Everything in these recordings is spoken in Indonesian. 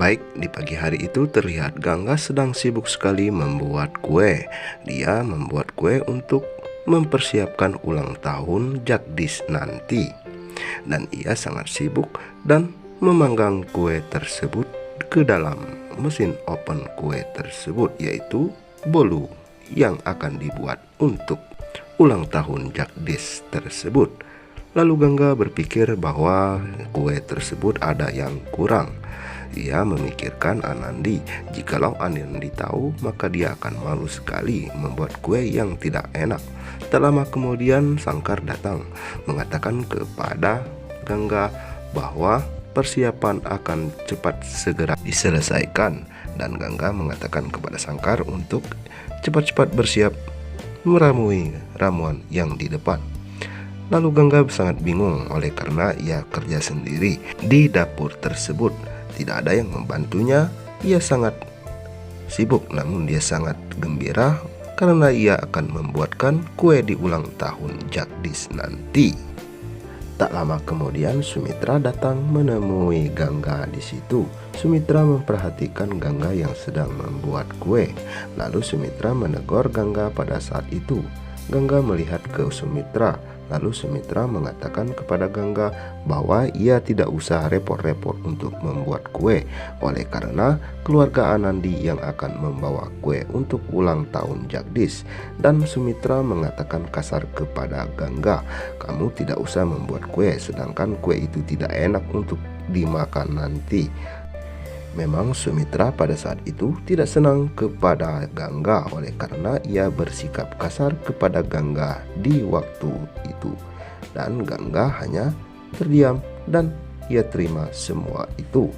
Baik, di pagi hari itu terlihat Gangga sedang sibuk sekali membuat kue. Dia membuat kue untuk mempersiapkan ulang tahun Jagdish nanti. Dan ia sangat sibuk dan memanggang kue tersebut ke dalam mesin oven kue tersebut, yaitu bolu yang akan dibuat untuk ulang tahun Jagdish tersebut. Lalu Gangga berpikir bahwa kue tersebut ada yang kurang. Ia memikirkan Anandi. Jikalau Anandi tahu, maka dia akan malu sekali membuat kue yang tidak enak. Tak lama kemudian Sangkar datang mengatakan kepada Gangga bahwa persiapan akan cepat segera diselesaikan, dan Gangga mengatakan kepada Sangkar untuk cepat-cepat bersiap meramui ramuan yang di depan. Lalu Gangga sangat bingung oleh karena ia kerja sendiri di dapur tersebut. Tidak ada yang membantunya. Ia sangat sibuk, namun dia sangat gembira karena ia akan membuatkan kue di ulang tahun Jagdish nanti. Tak lama kemudian Sumitra datang menemui Gangga di situ. Sumitra memperhatikan Gangga yang sedang membuat kue. Lalu Sumitra menegur Gangga pada saat itu. Gangga melihat ke Sumitra. Lalu Sumitra mengatakan kepada Gangga bahwa ia tidak usah repot-repot untuk membuat kue, oleh karena keluarga Anandi yang akan membawa kue untuk ulang tahun Jagdish. Dan Sumitra mengatakan kasar kepada Gangga, "Kamu tidak usah membuat kue, sedangkan kue itu tidak enak untuk dimakan nanti." Memang Sumitra pada saat itu tidak senang kepada Gangga oleh karena ia bersikap kasar kepada Gangga di waktu itu. Dan Gangga hanya terdiam dan ia terima semua itu.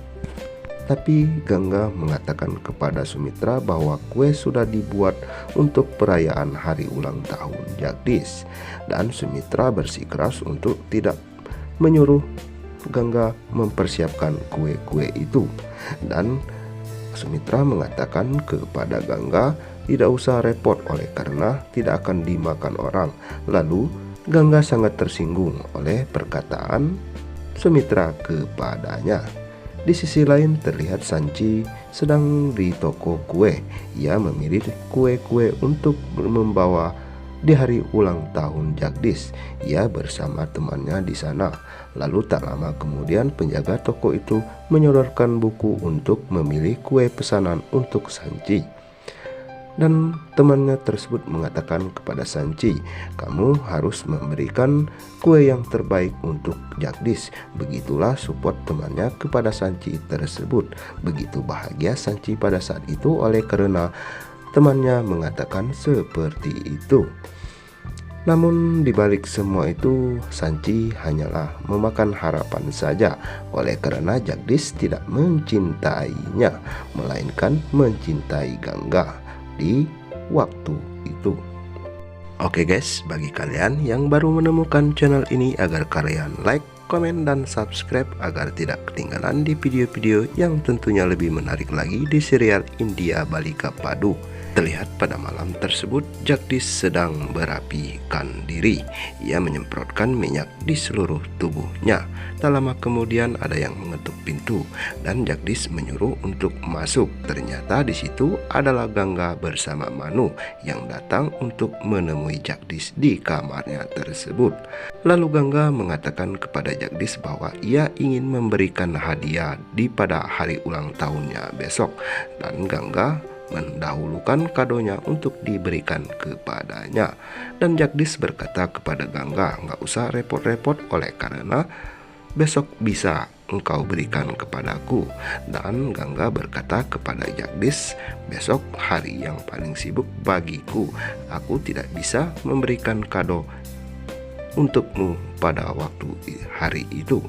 Tapi Gangga mengatakan kepada Sumitra bahwa kue sudah dibuat untuk perayaan hari ulang tahun Jagdish. Dan Sumitra bersikeras untuk tidak menyuruh Gangga mempersiapkan kue-kue itu. Dan Sumitra mengatakan kepada Gangga tidak usah repot oleh karena tidak akan dimakan orang. Lalu Gangga sangat tersinggung oleh perkataan Sumitra kepadanya. Di sisi lain terlihat Sanchi sedang di toko kue. Ia memilih kue-kue untuk membawa di hari ulang tahun Jagdish. Ia bersama temannya di sana. Lalu tak lama kemudian penjaga toko itu menyodorkan buku untuk memilih kue pesanan untuk Sanchi. Dan temannya tersebut mengatakan kepada Sanchi, "Kamu harus memberikan kue yang terbaik untuk Jagdish." Begitulah support temannya kepada Sanchi tersebut. Begitu bahagia Sanchi pada saat itu oleh karena temannya mengatakan seperti itu. Namun dibalik semua itu, Sanchi hanyalah memakan harapan saja oleh karena Jagdish tidak mencintainya, melainkan mencintai Gangga di waktu itu. Oke guys, bagi kalian yang baru menemukan channel ini, agar kalian like, komen, dan subscribe agar tidak ketinggalan di video-video yang tentunya lebih menarik lagi di serial India Balika Padu. Terlihat pada malam tersebut Jagdish sedang berapikan diri. Ia menyemprotkan minyak di seluruh tubuhnya. Tak lama kemudian ada yang mengetuk pintu dan Jagdish menyuruh untuk masuk. Ternyata di situ adalah Gangga bersama Manu yang datang untuk menemui Jagdish di kamarnya tersebut. Lalu Gangga mengatakan kepada Jagdish bahwa ia ingin memberikan hadiah di pada hari ulang tahunnya besok, dan Gangga mendahulukan kadonya untuk diberikan kepadanya. Dan Jagdish berkata kepada Gangga, "Nggak usah repot-repot oleh karena besok bisa engkau berikan kepadaku." Dan Gangga berkata kepada Jagdish, "Besok hari yang paling sibuk bagiku. Aku tidak bisa memberikan kado untukmu pada waktu hari itu."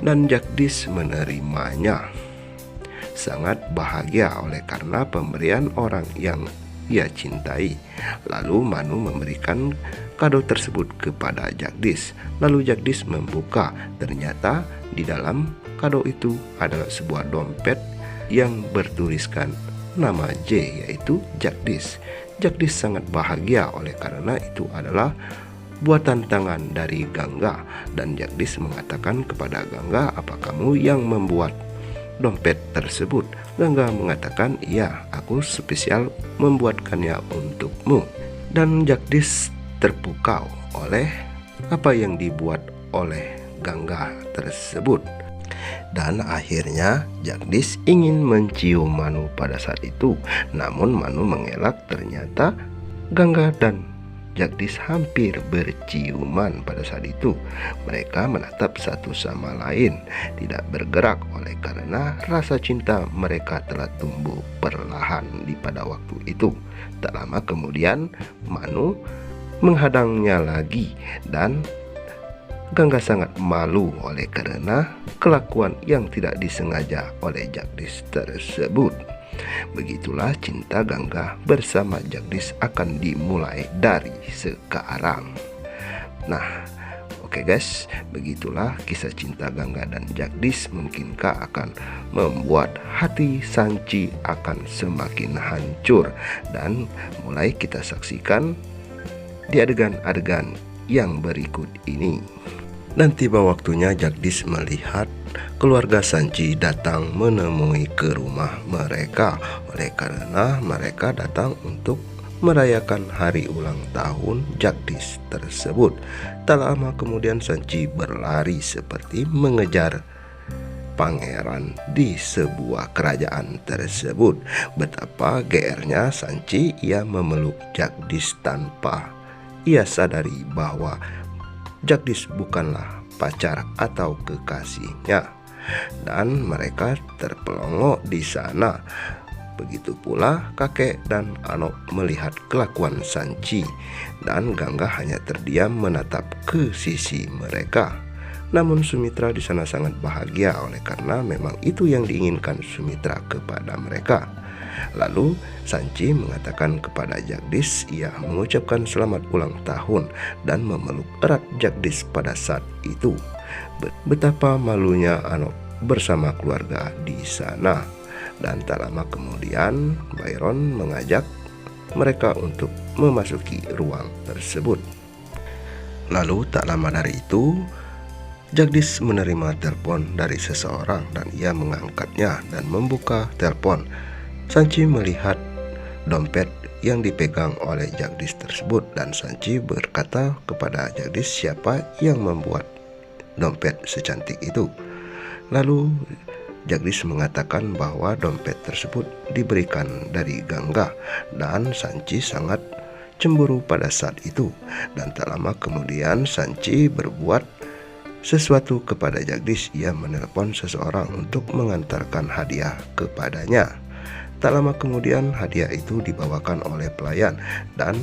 Dan Jagdish menerimanya sangat bahagia oleh karena pemberian orang yang ia cintai. Lalu Manu memberikan kado tersebut kepada Jagdish. Lalu Jagdish membuka. Ternyata di dalam kado itu adalah sebuah dompet yang bertuliskan nama J, yaitu Jagdish. Jagdish sangat bahagia oleh karena itu adalah buatan tangan dari Gangga. Dan Jagdish mengatakan kepada Gangga, "Apa kamu yang membuat dompet tersebut. Gangga mengatakan, "Iya, aku spesial membuatkannya untukmu." Dan Jagdish terpukau oleh apa yang dibuat oleh Gangga tersebut. Dan akhirnya Jagdish ingin mencium Manu pada saat itu. Namun Manu mengelak. Ternyata Gangga dan Jagdish hampir berciuman pada saat itu. Mereka menatap satu sama lain, tidak bergerak oleh karena rasa cinta mereka telah tumbuh perlahan pada waktu itu. Tak lama kemudian Manu menghadangnya lagi dan Gangga sangat malu oleh karena kelakuan yang tidak disengaja oleh Jagdish tersebut. Begitulah cinta Gangga bersama Jagdish akan dimulai dari sekarang. Nah, oke guys, begitulah kisah cinta Gangga dan Jagdish. Mungkinkah akan membuat hati Sanchi akan semakin hancur. Dan mulai kita saksikan di adegan-adegan yang berikut ini. Dan tiba waktunya Jagdish melihat keluarga Sanchi datang menemui ke rumah mereka. Oleh karena mereka datang untuk merayakan hari ulang tahun Jagdish tersebut. Tak lama kemudian Sanchi berlari seperti mengejar pangeran di sebuah kerajaan tersebut. Betapa GR-nya Sanchi, ia memeluk Jagdish tanpa ia sadari bahwa Jagdish bukanlah pacar atau kekasihnya, dan mereka terpelongo di sana. Begitu pula kakek dan Anok melihat kelakuan Sanchi, dan Gangga hanya terdiam menatap ke sisi mereka. Namun Sumitra di sana sangat bahagia oleh karena memang itu yang diinginkan Sumitra kepada mereka. Lalu Sanchi mengatakan kepada Jagdish, ia mengucapkan selamat ulang tahun dan memeluk erat Jagdish pada saat itu. Betapa malunya Anok bersama keluarga di sana. Dan tak lama kemudian Byron mengajak mereka untuk memasuki ruang tersebut. Lalu tak lama dari itu Jagdish menerima telepon dari seseorang dan ia mengangkatnya dan membuka telepon. Sanchi melihat dompet yang dipegang oleh Jagdish tersebut dan Sanchi berkata kepada Jagdish siapa yang membuat dompet secantik itu. Lalu Jagdish mengatakan bahwa dompet tersebut diberikan dari Gangga dan Sanchi sangat cemburu pada saat itu. Dan tak lama kemudian Sanchi berbuat sesuatu kepada Jagdish. Ia menelpon seseorang untuk mengantarkan hadiah kepadanya. Tak lama kemudian hadiah itu dibawakan oleh pelayan dan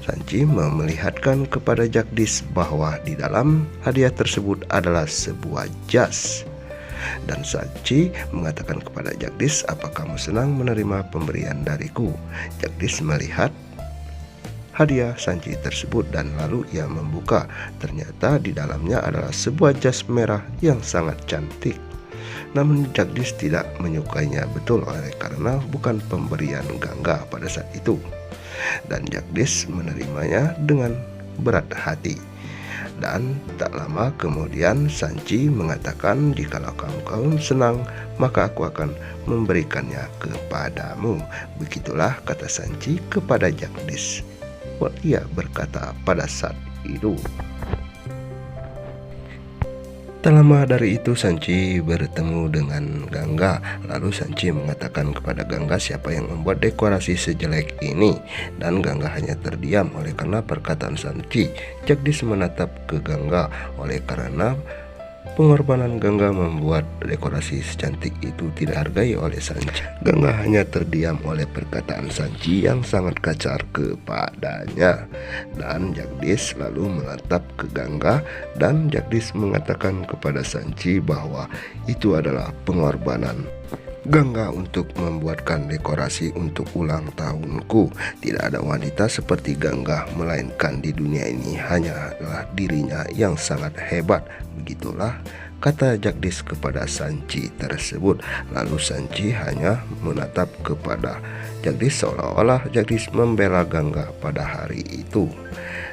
Sanchi memelihatkan kepada Jagdish bahwa di dalam hadiah tersebut adalah sebuah jas. Dan Sanchi mengatakan kepada Jagdish, "Apa kamu senang menerima pemberian dariku?" Jagdish melihat hadiah Sanchi tersebut dan lalu ia membuka. Ternyata di dalamnya adalah sebuah jas merah yang sangat cantik. Namun Jagdish tidak menyukainya betul oleh karena bukan pemberian Gangga pada saat itu. Dan Jagdish menerimanya dengan berat hati. Dan tak lama kemudian Sanchi mengatakan, "Jikalau kamu senang, maka aku akan memberikannya kepadamu." Begitulah kata Sanchi kepada Jagdish. Ia berkata pada saat itu. Tak lama dari itu Sanchi bertemu dengan Gangga. Lalu Sanchi mengatakan kepada Gangga siapa yang membuat dekorasi sejelek ini. Dan Gangga hanya terdiam oleh karena perkataan Sanchi. Jagdish menatap ke Gangga oleh karena pengorbanan Gangga membuat dekorasi secantik itu tidak hargai oleh Sanchi. Gangga hanya terdiam oleh perkataan Sanchi yang sangat kasar kepadanya. Dan Jagdish lalu menatap ke Gangga dan Jagdish mengatakan kepada Sanchi bahwa itu adalah pengorbanan Gangga untuk membuatkan dekorasi untuk ulang tahunku. Tidak ada wanita seperti Gangga, melainkan di dunia ini hanya adalah dirinya yang sangat hebat. Begitulah kata Jagdish kepada Sanchi tersebut. Lalu Sanchi hanya menatap kepada Jagdish seolah-olah Jagdish membela Gangga pada hari itu.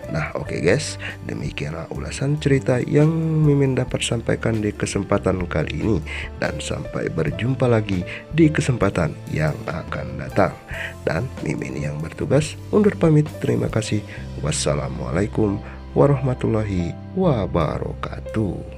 Nah oke guys, demikianlah ulasan cerita yang Mimin dapat sampaikan di kesempatan kali ini. Dan sampai berjumpa lagi di kesempatan yang akan datang. Dan Mimin yang bertugas undur pamit. Terima kasih. Wassalamualaikum warahmatullahi wabarakatuh.